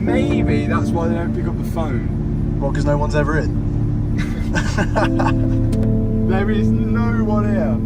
Maybe that's why they don't pick up the phone. Well, because no one's ever in. There is no one here.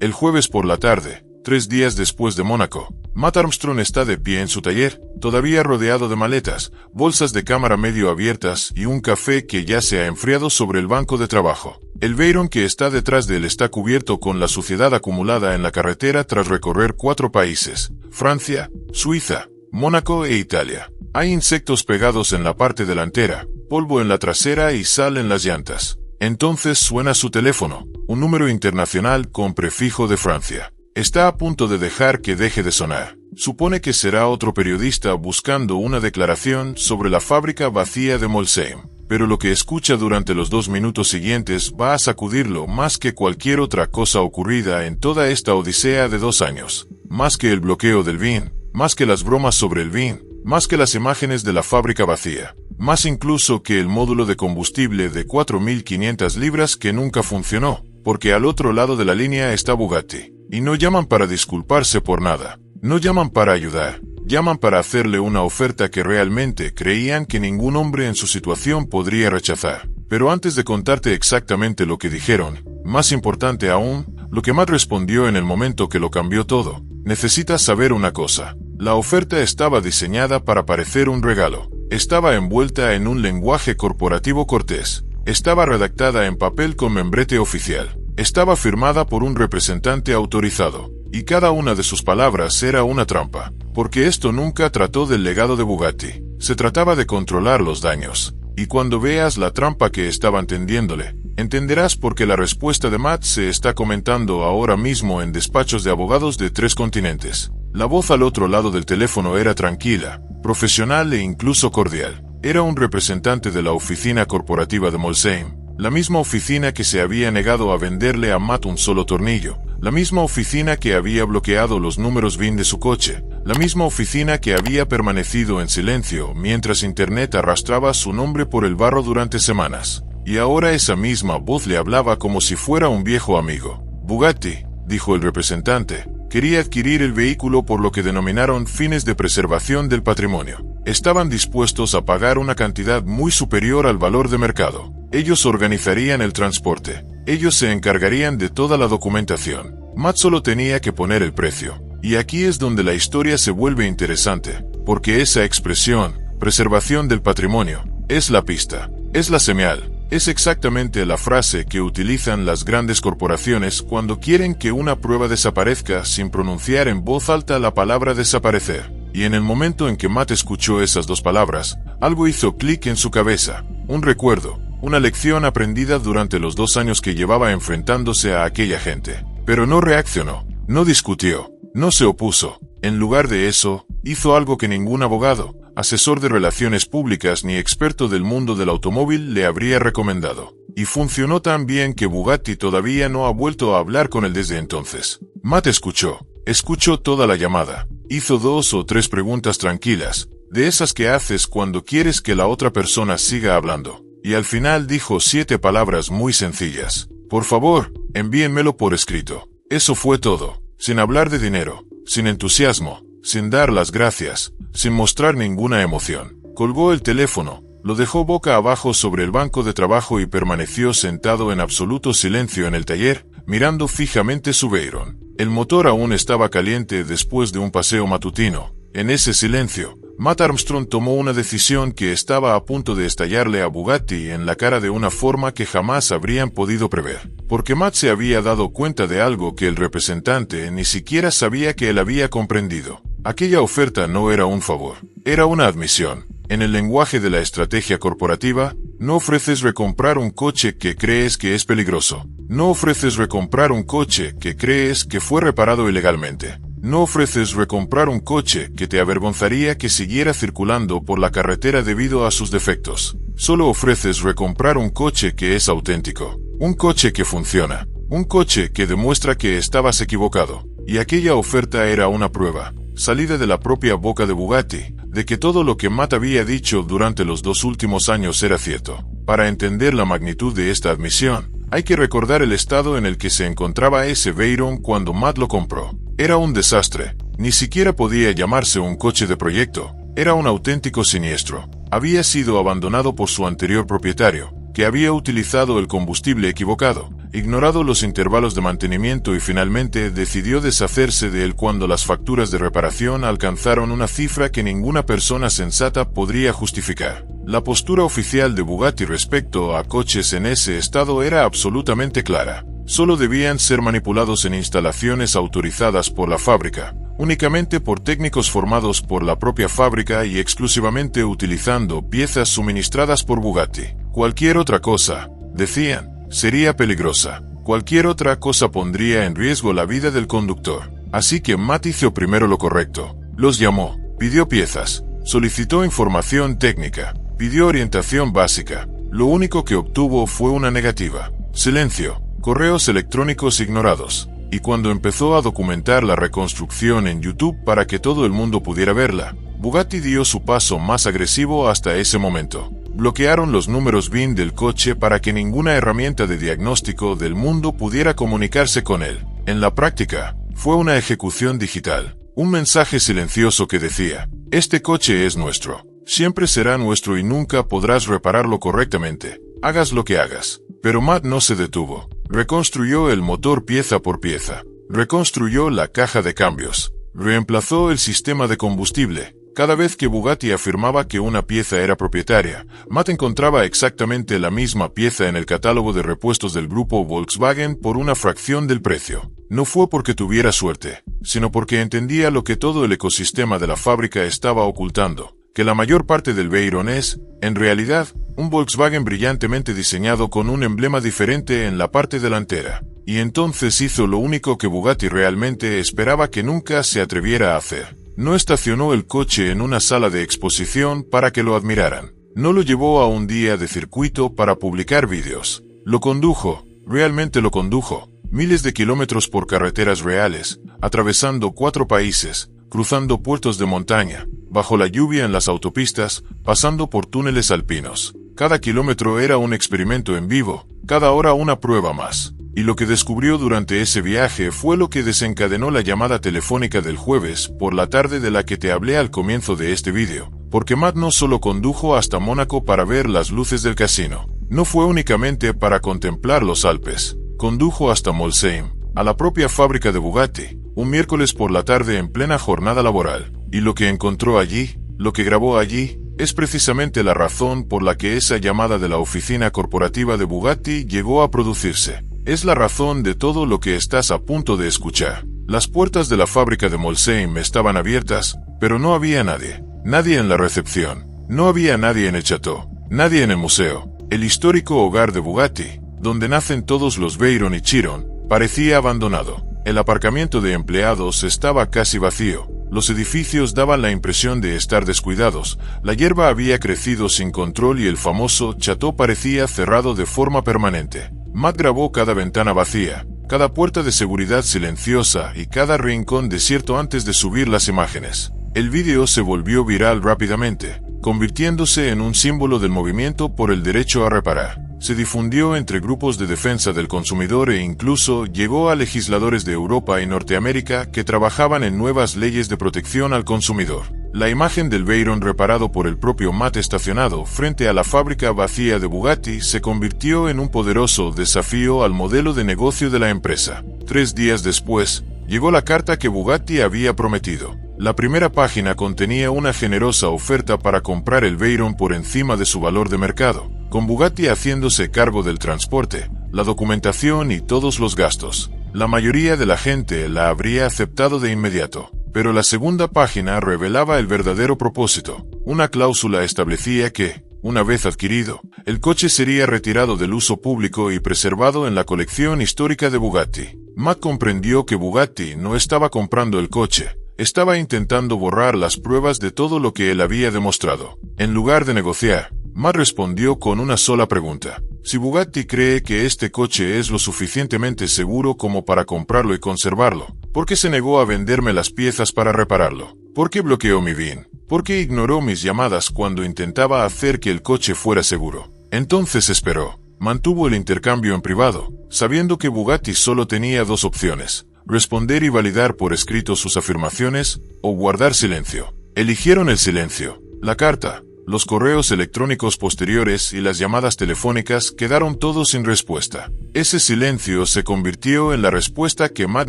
El jueves por la tarde, 3 días después de Mónaco, Matt Armstrong está de pie en su taller, todavía rodeado de maletas, bolsas de cámara medio abiertas y un café que ya se ha enfriado sobre el banco de trabajo. El Veyron que está detrás de él está cubierto con la suciedad acumulada en la carretera tras recorrer 4 países: Francia, Suiza, Mónaco e Italia. Hay insectos pegados en la parte delantera, polvo en la trasera y sal en las llantas. Entonces suena su teléfono, un número internacional con prefijo de Francia. Está a punto de dejar que deje de sonar. Supone que será otro periodista buscando una declaración sobre la fábrica vacía de Molsheim, pero lo que escucha durante los 2 minutos siguientes va a sacudirlo más que cualquier otra cosa ocurrida en toda esta odisea de 2 años. Más que el bloqueo del VIN, más que las bromas sobre el VIN, más que las imágenes de la fábrica vacía, más incluso que el módulo de combustible de 4.500 libras que nunca funcionó, porque al otro lado de la línea está Bugatti. Y no llaman para disculparse por nada, no llaman para ayudar, llaman para hacerle una oferta que realmente creían que ningún hombre en su situación podría rechazar. Pero antes de contarte exactamente lo que dijeron, más importante aún, lo que Matt respondió en el momento que lo cambió todo, necesitas saber una cosa. La oferta estaba diseñada para parecer un regalo. Estaba envuelta en un lenguaje corporativo cortés. Estaba redactada en papel con membrete oficial. Estaba firmada por un representante autorizado. Y cada una de sus palabras era una trampa. Porque esto nunca trató del legado de Bugatti. Se trataba de controlar los daños. Y cuando veas la trampa que estaban tendiéndole, entenderás por qué la respuesta de Matt se está comentando ahora mismo en despachos de abogados de 3 continentes. La voz al otro lado del teléfono era tranquila, profesional e incluso cordial. Era un representante de la oficina corporativa de Molsheim, la misma oficina que se había negado a venderle a Matt un solo tornillo, la misma oficina que había bloqueado los números VIN de su coche, la misma oficina que había permanecido en silencio mientras Internet arrastraba su nombre por el barro durante semanas. Y ahora esa misma voz le hablaba como si fuera un viejo amigo. Bugatti, dijo el representante, quería adquirir el vehículo por lo que denominaron fines de preservación del patrimonio. Estaban dispuestos a pagar una cantidad muy superior al valor de mercado. Ellos organizarían el transporte. Ellos se encargarían de toda la documentación. Matt solo tenía que poner el precio. Y aquí es donde la historia se vuelve interesante, porque esa expresión, preservación del patrimonio, es la pista, es la señal. Es exactamente la frase que utilizan las grandes corporaciones cuando quieren que una prueba desaparezca sin pronunciar en voz alta la palabra desaparecer. Y en el momento en que Matt escuchó esas 2 palabras, algo hizo clic en su cabeza. Un recuerdo, una lección aprendida durante los 2 años que llevaba enfrentándose a aquella gente. Pero no reaccionó, no discutió, no se opuso. En lugar de eso, hizo algo que ningún abogado, asesor de relaciones públicas ni experto del mundo del automóvil le habría recomendado. Y funcionó tan bien que Bugatti todavía no ha vuelto a hablar con él desde entonces. Matt escuchó toda la llamada. Hizo 2 o 3 preguntas tranquilas, de esas que haces cuando quieres que la otra persona siga hablando. Y al final dijo 7 palabras muy sencillas. Por favor, envíenmelo por escrito. Eso fue todo. Sin hablar de dinero, sin entusiasmo, sin dar las gracias, sin mostrar ninguna emoción. Colgó el teléfono, lo dejó boca abajo sobre el banco de trabajo y permaneció sentado en absoluto silencio en el taller, mirando fijamente su Veyron. El motor aún estaba caliente después de un paseo matutino. En ese silencio, Matt Armstrong tomó una decisión que estaba a punto de estallarle a Bugatti en la cara de una forma que jamás habrían podido prever. Porque Matt se había dado cuenta de algo que el representante ni siquiera sabía que él había comprendido. Aquella oferta no era un favor, era una admisión. En el lenguaje de la estrategia corporativa, no ofreces recomprar un coche que crees que es peligroso. No ofreces recomprar un coche que crees que fue reparado ilegalmente. No ofreces recomprar un coche que te avergonzaría que siguiera circulando por la carretera debido a sus defectos. Solo ofreces recomprar un coche que es auténtico. Un coche que funciona. Un coche que demuestra que estabas equivocado. Y aquella oferta era una prueba, salida de la propia boca de Bugatti, de que todo lo que Matt había dicho durante los 2 últimos años era cierto. Para entender la magnitud de esta admisión, hay que recordar el estado en el que se encontraba ese Veyron cuando Matt lo compró. Era un desastre. Ni siquiera podía llamarse un coche de proyecto. Era un auténtico siniestro. Había sido abandonado por su anterior propietario, que había utilizado el combustible equivocado, ignorado los intervalos de mantenimiento y finalmente decidió deshacerse de él cuando las facturas de reparación alcanzaron una cifra que ninguna persona sensata podría justificar. La postura oficial de Bugatti respecto a coches en ese estado era absolutamente clara. Solo debían ser manipulados en instalaciones autorizadas por la fábrica, únicamente por técnicos formados por la propia fábrica y exclusivamente utilizando piezas suministradas por Bugatti. Cualquier otra cosa, decían, sería peligrosa. Cualquier otra cosa pondría en riesgo la vida del conductor. Así que Matt hizo primero lo correcto. Los llamó, pidió piezas, solicitó información técnica, pidió orientación básica. Lo único que obtuvo fue una negativa. Silencio, correos electrónicos ignorados. Y cuando empezó a documentar la reconstrucción en YouTube para que todo el mundo pudiera verla, Bugatti dio su paso más agresivo hasta ese momento. Bloquearon los números VIN del coche para que ninguna herramienta de diagnóstico del mundo pudiera comunicarse con él. En la práctica, fue una ejecución digital. Un mensaje silencioso que decía, este coche es nuestro. Siempre será nuestro y nunca podrás repararlo correctamente. Hagas lo que hagas. Pero Matt no se detuvo. Reconstruyó el motor pieza por pieza. Reconstruyó la caja de cambios. Reemplazó el sistema de combustible. Cada vez que Bugatti afirmaba que una pieza era propietaria, Matt encontraba exactamente la misma pieza en el catálogo de repuestos del grupo Volkswagen por una fracción del precio. No fue porque tuviera suerte, sino porque entendía lo que todo el ecosistema de la fábrica estaba ocultando, que la mayor parte del Veyron es, en realidad, un Volkswagen brillantemente diseñado con un emblema diferente en la parte delantera. Y entonces hizo lo único que Bugatti realmente esperaba que nunca se atreviera a hacer. No estacionó el coche en una sala de exposición para que lo admiraran. No lo llevó a un día de circuito para publicar vídeos. Lo condujo, realmente lo condujo, miles de kilómetros por carreteras reales, atravesando 4 países, cruzando puertos de montaña, bajo la lluvia en las autopistas, pasando por túneles alpinos. Cada kilómetro era un experimento en vivo, cada hora una prueba más. Y lo que descubrió durante ese viaje fue lo que desencadenó la llamada telefónica del jueves por la tarde de la que te hablé al comienzo de este vídeo, porque Matt no solo condujo hasta Mónaco para ver las luces del casino, no fue únicamente para contemplar los Alpes, condujo hasta Molsheim, a la propia fábrica de Bugatti, un miércoles por la tarde en plena jornada laboral, y lo que encontró allí, lo que grabó allí, es precisamente la razón por la que esa llamada de la oficina corporativa de Bugatti llegó a producirse. Es la razón de todo lo que estás a punto de escuchar. Las puertas de la fábrica de Molsheim estaban abiertas, pero no había nadie. Nadie en la recepción. No había nadie en el chateau. Nadie en el museo. El histórico hogar de Bugatti, donde nacen todos los Veyron y Chiron, parecía abandonado. El aparcamiento de empleados estaba casi vacío. Los edificios daban la impresión de estar descuidados. La hierba había crecido sin control y el famoso chateau parecía cerrado de forma permanente. Matt grabó cada ventana vacía, cada puerta de seguridad silenciosa y cada rincón desierto antes de subir las imágenes. El vídeo se volvió viral rápidamente, convirtiéndose en un símbolo del movimiento por el derecho a reparar. Se difundió entre grupos de defensa del consumidor e incluso llegó a legisladores de Europa y Norteamérica que trabajaban en nuevas leyes de protección al consumidor. La imagen del Veyron reparado por el propio Matt estacionado frente a la fábrica vacía de Bugatti se convirtió en un poderoso desafío al modelo de negocio de la empresa. 3 días después, llegó la carta que Bugatti había prometido. La primera página contenía una generosa oferta para comprar el Veyron por encima de su valor de mercado, con Bugatti haciéndose cargo del transporte, la documentación y todos los gastos. La mayoría de la gente la habría aceptado de inmediato. Pero la segunda página revelaba el verdadero propósito. Una cláusula establecía que, una vez adquirido, el coche sería retirado del uso público y preservado en la colección histórica de Bugatti. Matt comprendió que Bugatti no estaba comprando el coche, estaba intentando borrar las pruebas de todo lo que él había demostrado. En lugar de negociar, Matt respondió con una sola pregunta. Si Bugatti cree que este coche es lo suficientemente seguro como para comprarlo y conservarlo, ¿por qué se negó a venderme las piezas para repararlo? ¿Por qué bloqueó mi VIN? ¿Por qué ignoró mis llamadas cuando intentaba hacer que el coche fuera seguro? Entonces esperó. Mantuvo el intercambio en privado, sabiendo que Bugatti solo tenía 2 opciones: responder y validar por escrito sus afirmaciones, o guardar silencio. Eligieron el silencio. La carta, los correos electrónicos posteriores y las llamadas telefónicas quedaron todos sin respuesta. Ese silencio se convirtió en la respuesta que Matt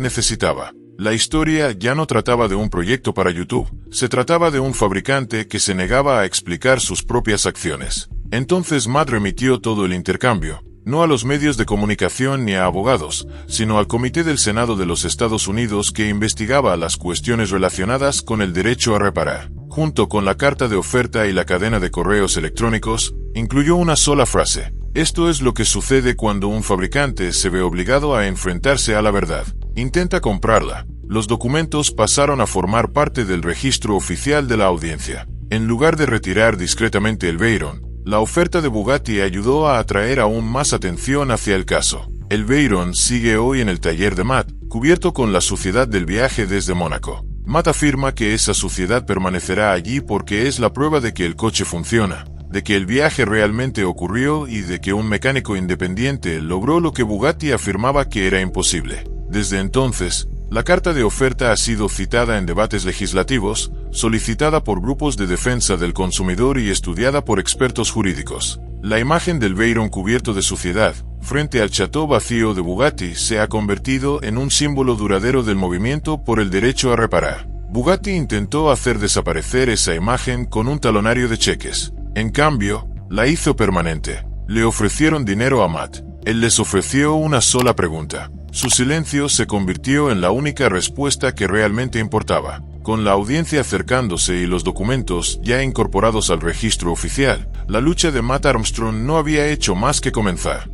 necesitaba. La historia ya no trataba de un proyecto para YouTube, se trataba de un fabricante que se negaba a explicar sus propias acciones. Entonces Matt remitió todo el intercambio, no a los medios de comunicación ni a abogados, sino al Comité del Senado de los Estados Unidos que investigaba las cuestiones relacionadas con el derecho a reparar. Junto con la carta de oferta y la cadena de correos electrónicos, incluyó una sola frase: esto es lo que sucede cuando un fabricante se ve obligado a enfrentarse a la verdad. Intenta comprarla. Los documentos pasaron a formar parte del registro oficial de la audiencia. En lugar de retirar discretamente el Veyron, la oferta de Bugatti ayudó a atraer aún más atención hacia el caso. El Veyron sigue hoy en el taller de Matt, cubierto con la suciedad del viaje desde Mónaco. Matt afirma que esa suciedad permanecerá allí porque es la prueba de que el coche funciona, de que el viaje realmente ocurrió y de que un mecánico independiente logró lo que Bugatti afirmaba que era imposible. Desde entonces, la carta de oferta ha sido citada en debates legislativos, solicitada por grupos de defensa del consumidor y estudiada por expertos jurídicos. La imagen del Veyron cubierto de suciedad, frente al chateau vacío de Bugatti, se ha convertido en un símbolo duradero del movimiento por el derecho a reparar. Bugatti intentó hacer desaparecer esa imagen con un talonario de cheques. En cambio, la hizo permanente. Le ofrecieron dinero a Matt. Él les ofreció una sola pregunta. Su silencio se convirtió en la única respuesta que realmente importaba. Con la audiencia acercándose y los documentos ya incorporados al registro oficial, la lucha de Matt Armstrong no había hecho más que comenzar.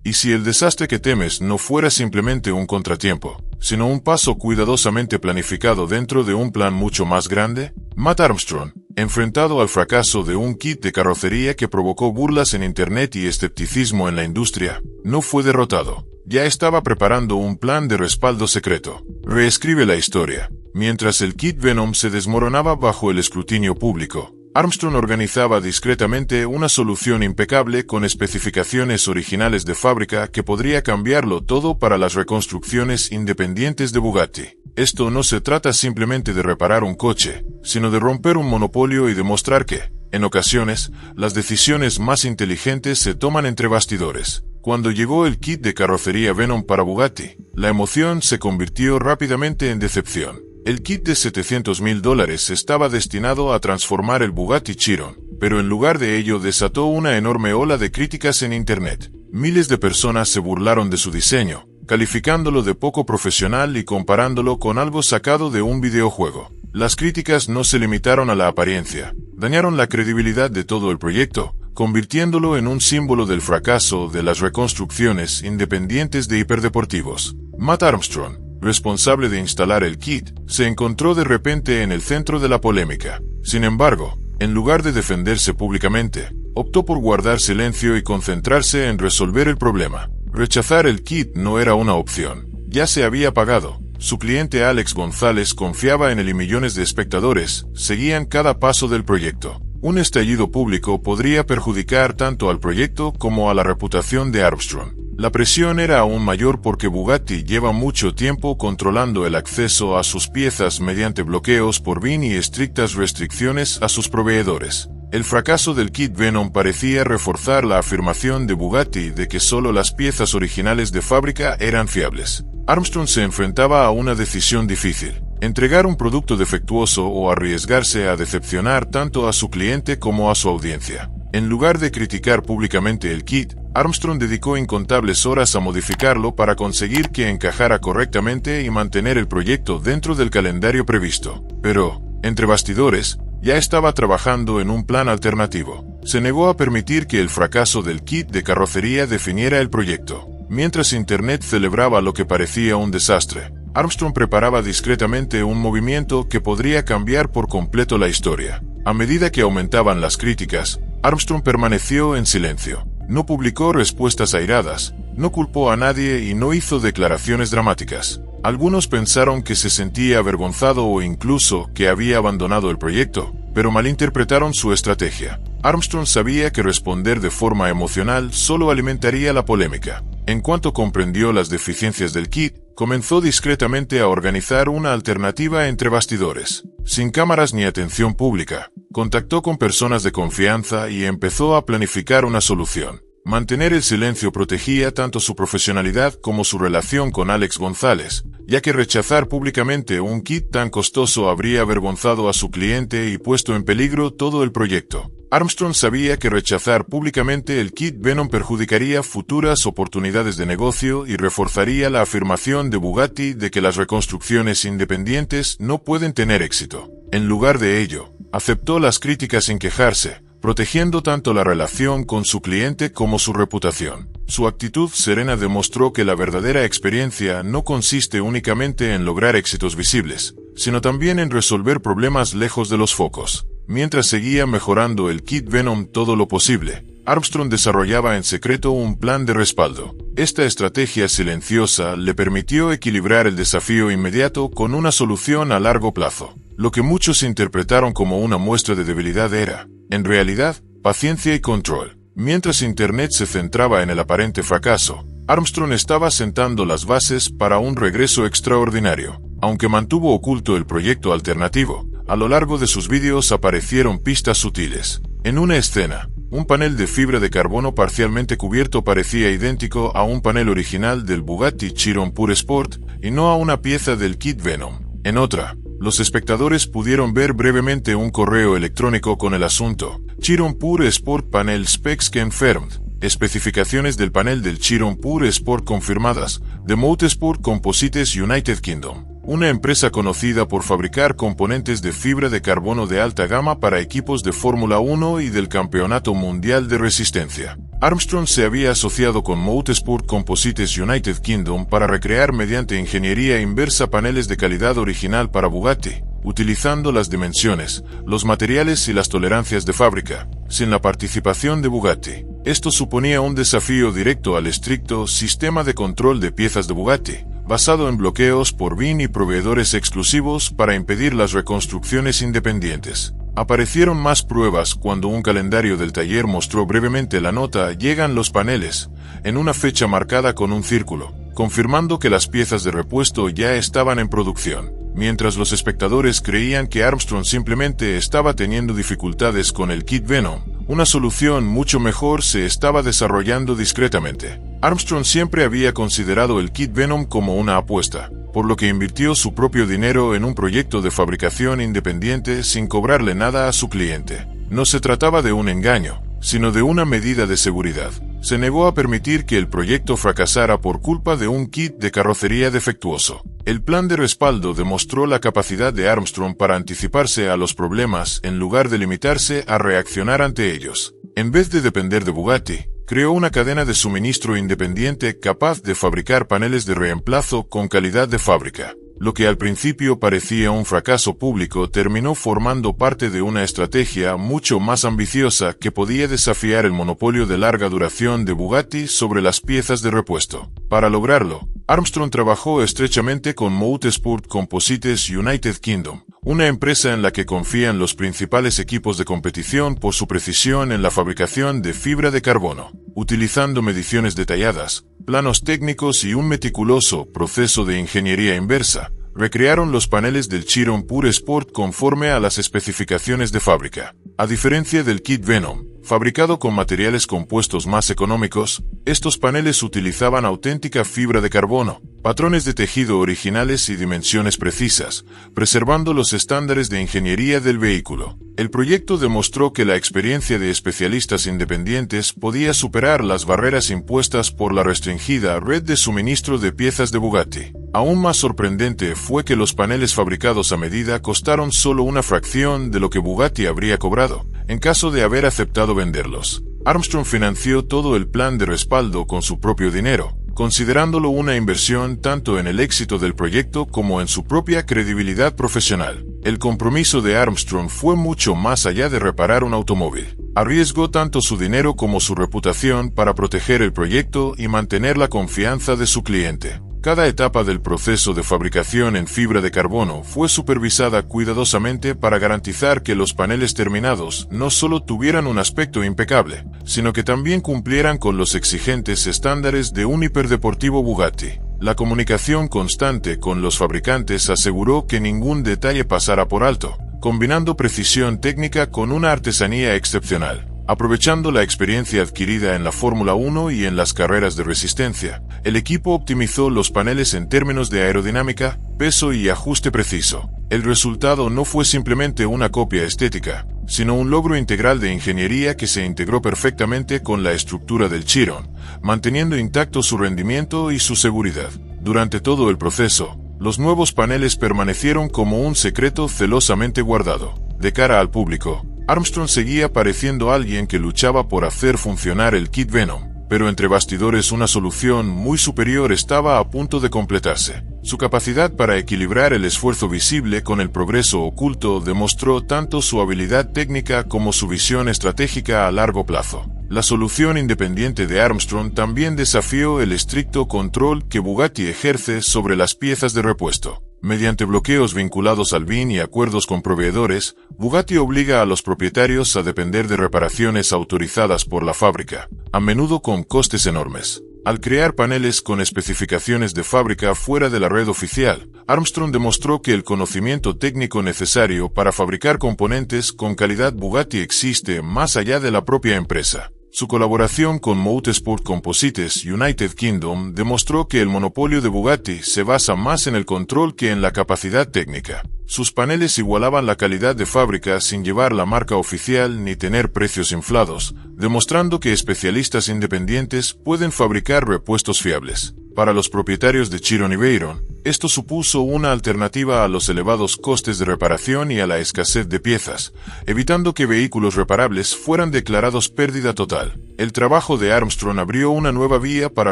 ¿Y si el desastre que temes no fuera simplemente un contratiempo, sino un paso cuidadosamente planificado dentro de un plan mucho más grande? Matt Armstrong, enfrentado al fracaso de un kit de carrocería que provocó burlas en Internet y escepticismo en la industria, no fue derrotado. Ya estaba preparando un plan de respaldo secreto. Reescribe la historia. Mientras el kit Venom se desmoronaba bajo el escrutinio público, Armstrong organizaba discretamente una solución impecable con especificaciones originales de fábrica que podría cambiarlo todo para las reconstrucciones independientes de Bugatti. Esto no se trata simplemente de reparar un coche, sino de romper un monopolio y demostrar que, en ocasiones, las decisiones más inteligentes se toman entre bastidores. Cuando llegó el kit de carrocería Venom para Bugatti, la emoción se convirtió rápidamente en decepción. El kit de $700,000 estaba destinado a transformar el Bugatti Chiron, pero en lugar de ello desató una enorme ola de críticas en Internet. Miles de personas se burlaron de su diseño, calificándolo de poco profesional y comparándolo con algo sacado de un videojuego. Las críticas no se limitaron a la apariencia, dañaron la credibilidad de todo el proyecto, convirtiéndolo en un símbolo del fracaso de las reconstrucciones independientes de hiperdeportivos. Matt Armstrong, responsable de instalar el kit, se encontró de repente en el centro de la polémica. Sin embargo, en lugar de defenderse públicamente, optó por guardar silencio y concentrarse en resolver el problema. Rechazar el kit no era una opción. Ya se había pagado. Su cliente Alex González confiaba en él y millones de espectadores seguían cada paso del proyecto. Un estallido público podría perjudicar tanto al proyecto como a la reputación de Armstrong. La presión era aún mayor porque Bugatti lleva mucho tiempo controlando el acceso a sus piezas mediante bloqueos por VIN y estrictas restricciones a sus proveedores. El fracaso del kit Venom parecía reforzar la afirmación de Bugatti de que solo las piezas originales de fábrica eran fiables. Armstrong se enfrentaba a una decisión difícil: entregar un producto defectuoso o arriesgarse a decepcionar tanto a su cliente como a su audiencia. En lugar de criticar públicamente el kit, Armstrong dedicó incontables horas a modificarlo para conseguir que encajara correctamente y mantener el proyecto dentro del calendario previsto. Pero, entre bastidores, ya estaba trabajando en un plan alternativo. Se negó a permitir que el fracaso del kit de carrocería definiera el proyecto. Mientras Internet celebraba lo que parecía un desastre, Armstrong preparaba discretamente un movimiento que podría cambiar por completo la historia. A medida que aumentaban las críticas, Armstrong permaneció en silencio. No publicó respuestas airadas, no culpó a nadie y no hizo declaraciones dramáticas. Algunos pensaron que se sentía avergonzado o incluso que había abandonado el proyecto, pero malinterpretaron su estrategia. Armstrong sabía que responder de forma emocional solo alimentaría la polémica. En cuanto comprendió las deficiencias del kit, comenzó discretamente a organizar una alternativa entre bastidores. Sin cámaras ni atención pública, contactó con personas de confianza y empezó a planificar una solución. Mantener el silencio protegía tanto su profesionalidad como su relación con Alex González, ya que rechazar públicamente un kit tan costoso habría avergonzado a su cliente y puesto en peligro todo el proyecto. Armstrong sabía que rechazar públicamente el kit Venom perjudicaría futuras oportunidades de negocio y reforzaría la afirmación de Bugatti de que las reconstrucciones independientes no pueden tener éxito. En lugar de ello, aceptó las críticas sin quejarse, protegiendo tanto la relación con su cliente como su reputación. Su actitud serena demostró que la verdadera experiencia no consiste únicamente en lograr éxitos visibles, sino también en resolver problemas lejos de los focos. Mientras seguía mejorando el kit Venom todo lo posible, Armstrong desarrollaba en secreto un plan de respaldo. Esta estrategia silenciosa le permitió equilibrar el desafío inmediato con una solución a largo plazo. Lo que muchos interpretaron como una muestra de debilidad era, en realidad, paciencia y control. Mientras Internet se centraba en el aparente fracaso, Armstrong estaba sentando las bases para un regreso extraordinario. Aunque mantuvo oculto el proyecto alternativo, a lo largo de sus vídeos aparecieron pistas sutiles. En una escena, un panel de fibra de carbono parcialmente cubierto parecía idéntico a un panel original del Bugatti Chiron Pure Sport y no a una pieza del kit Venom. En otra, los espectadores pudieron ver brevemente un correo electrónico con el asunto Chiron Pure Sport Panel Specs Confirmed. Especificaciones del panel del Chiron Pure Sport confirmadas, de Motorsport Composites United Kingdom, una empresa conocida por fabricar componentes de fibra de carbono de alta gama para equipos de Fórmula 1 y del Campeonato Mundial de Resistencia. Armstrong se había asociado con Motorsport Composites United Kingdom para recrear mediante ingeniería inversa paneles de calidad original para Bugatti, utilizando las dimensiones, los materiales y las tolerancias de fábrica, sin la participación de Bugatti. Esto suponía un desafío directo al estricto sistema de control de piezas de Bugatti, basado en bloqueos por BIN y proveedores exclusivos para impedir las reconstrucciones independientes. Aparecieron más pruebas cuando un calendario del taller mostró brevemente la nota "Llegan los paneles", en una fecha marcada con un círculo, confirmando que las piezas de repuesto ya estaban en producción. Mientras los espectadores creían que Armstrong simplemente estaba teniendo dificultades con el kit Venom, una solución mucho mejor se estaba desarrollando discretamente. Armstrong siempre había considerado el kit Venom como una apuesta, por lo que invirtió su propio dinero en un proyecto de fabricación independiente sin cobrarle nada a su cliente. No se trataba de un engaño, sino de una medida de seguridad. Se negó a permitir que el proyecto fracasara por culpa de un kit de carrocería defectuoso. El plan de respaldo demostró la capacidad de Armstrong para anticiparse a los problemas en lugar de limitarse a reaccionar ante ellos. En vez de depender de Bugatti, creó una cadena de suministro independiente capaz de fabricar paneles de reemplazo con calidad de fábrica. Lo que al principio parecía un fracaso público terminó formando parte de una estrategia mucho más ambiciosa que podía desafiar el monopolio de larga duración de Bugatti sobre las piezas de repuesto. Para lograrlo, Armstrong trabajó estrechamente con Motorsport Composites United Kingdom, una empresa en la que confían los principales equipos de competición por su precisión en la fabricación de fibra de carbono. Utilizando mediciones detalladas, planos técnicos y un meticuloso proceso de ingeniería inversa, recrearon los paneles del Chiron Pure Sport conforme a las especificaciones de fábrica. A diferencia del kit Venom, fabricado con materiales compuestos más económicos, estos paneles utilizaban auténtica fibra de carbono, patrones de tejido originales y dimensiones precisas, preservando los estándares de ingeniería del vehículo. El proyecto demostró que la experiencia de especialistas independientes podía superar las barreras impuestas por la restringida red de suministro de piezas de Bugatti. Aún más sorprendente fue que los paneles fabricados a medida costaron solo una fracción de lo que Bugatti habría cobrado, en caso de haber aceptado venderlos. Armstrong financió todo el plan de respaldo con su propio dinero, considerándolo una inversión tanto en el éxito del proyecto como en su propia credibilidad profesional. El compromiso de Armstrong fue mucho más allá de reparar un automóvil. Arriesgó tanto su dinero como su reputación para proteger el proyecto y mantener la confianza de su cliente. Cada etapa del proceso de fabricación en fibra de carbono fue supervisada cuidadosamente para garantizar que los paneles terminados no solo tuvieran un aspecto impecable, sino que también cumplieran con los exigentes estándares de un hiperdeportivo Bugatti. La comunicación constante con los fabricantes aseguró que ningún detalle pasara por alto, combinando precisión técnica con una artesanía excepcional. Aprovechando la experiencia adquirida en la Fórmula 1 y en las carreras de resistencia, el equipo optimizó los paneles en términos de aerodinámica, peso y ajuste preciso. El resultado no fue simplemente una copia estética, sino un logro integral de ingeniería que se integró perfectamente con la estructura del Chiron, manteniendo intacto su rendimiento y su seguridad. Durante todo el proceso, los nuevos paneles permanecieron como un secreto celosamente guardado. De cara al público, Armstrong seguía pareciendo alguien que luchaba por hacer funcionar el kit Venom, pero entre bastidores una solución muy superior estaba a punto de completarse. Su capacidad para equilibrar el esfuerzo visible con el progreso oculto demostró tanto su habilidad técnica como su visión estratégica a largo plazo. La solución independiente de Armstrong también desafió el estricto control que Bugatti ejerce sobre las piezas de repuesto. Mediante bloqueos vinculados al BIN y acuerdos con proveedores, Bugatti obliga a los propietarios a depender de reparaciones autorizadas por la fábrica, a menudo con costes enormes. Al crear paneles con especificaciones de fábrica fuera de la red oficial, Armstrong demostró que el conocimiento técnico necesario para fabricar componentes con calidad Bugatti existe más allá de la propia empresa. Su colaboración con Motorsport Composites United Kingdom demostró que el monopolio de Bugatti se basa más en el control que en la capacidad técnica. Sus paneles igualaban la calidad de fábrica sin llevar la marca oficial ni tener precios inflados, demostrando que especialistas independientes pueden fabricar repuestos fiables. Para los propietarios de Chiron y Veyron, esto supuso una alternativa a los elevados costes de reparación y a la escasez de piezas, evitando que vehículos reparables fueran declarados pérdida total. El trabajo de Armstrong abrió una nueva vía para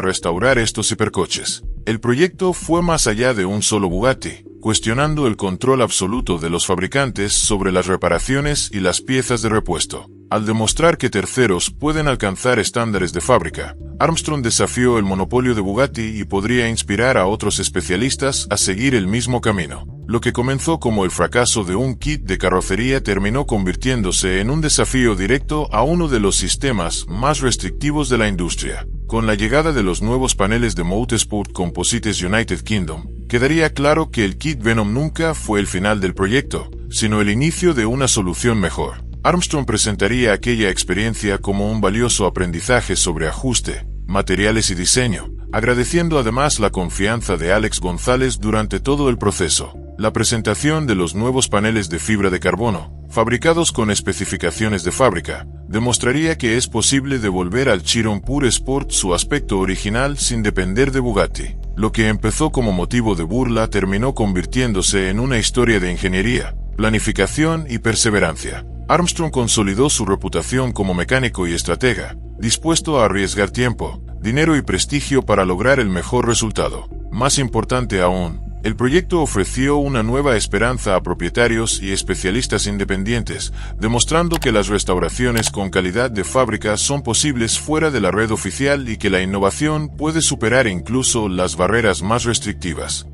restaurar estos hipercoches. El proyecto fue más allá de un solo Bugatti, cuestionando el control absoluto de los fabricantes sobre las reparaciones y las piezas de repuesto. Al demostrar que terceros pueden alcanzar estándares de fábrica, Armstrong desafió el monopolio de Bugatti y podría inspirar a otros especialistas a seguir el mismo camino. Lo que comenzó como el fracaso de un kit de carrocería terminó convirtiéndose en un desafío directo a uno de los sistemas más restrictivos de la industria. Con la llegada de los nuevos paneles de Motorsport Composites United Kingdom, quedaría claro que el kit Venom nunca fue el final del proyecto, sino el inicio de una solución mejor. Armstrong presentaría aquella experiencia como un valioso aprendizaje sobre ajuste, materiales y diseño, agradeciendo además la confianza de Alex González durante todo el proceso. La presentación de los nuevos paneles de fibra de carbono, fabricados con especificaciones de fábrica, demostraría que es posible devolver al Chiron Pure Sport su aspecto original sin depender de Bugatti. Lo que empezó como motivo de burla terminó convirtiéndose en una historia de ingeniería, planificación y perseverancia. Armstrong consolidó su reputación como mecánico y estratega, dispuesto a arriesgar tiempo, dinero y prestigio para lograr el mejor resultado. Más importante aún, el proyecto ofreció una nueva esperanza a propietarios y especialistas independientes, demostrando que las restauraciones con calidad de fábrica son posibles fuera de la red oficial y que la innovación puede superar incluso las barreras más restrictivas.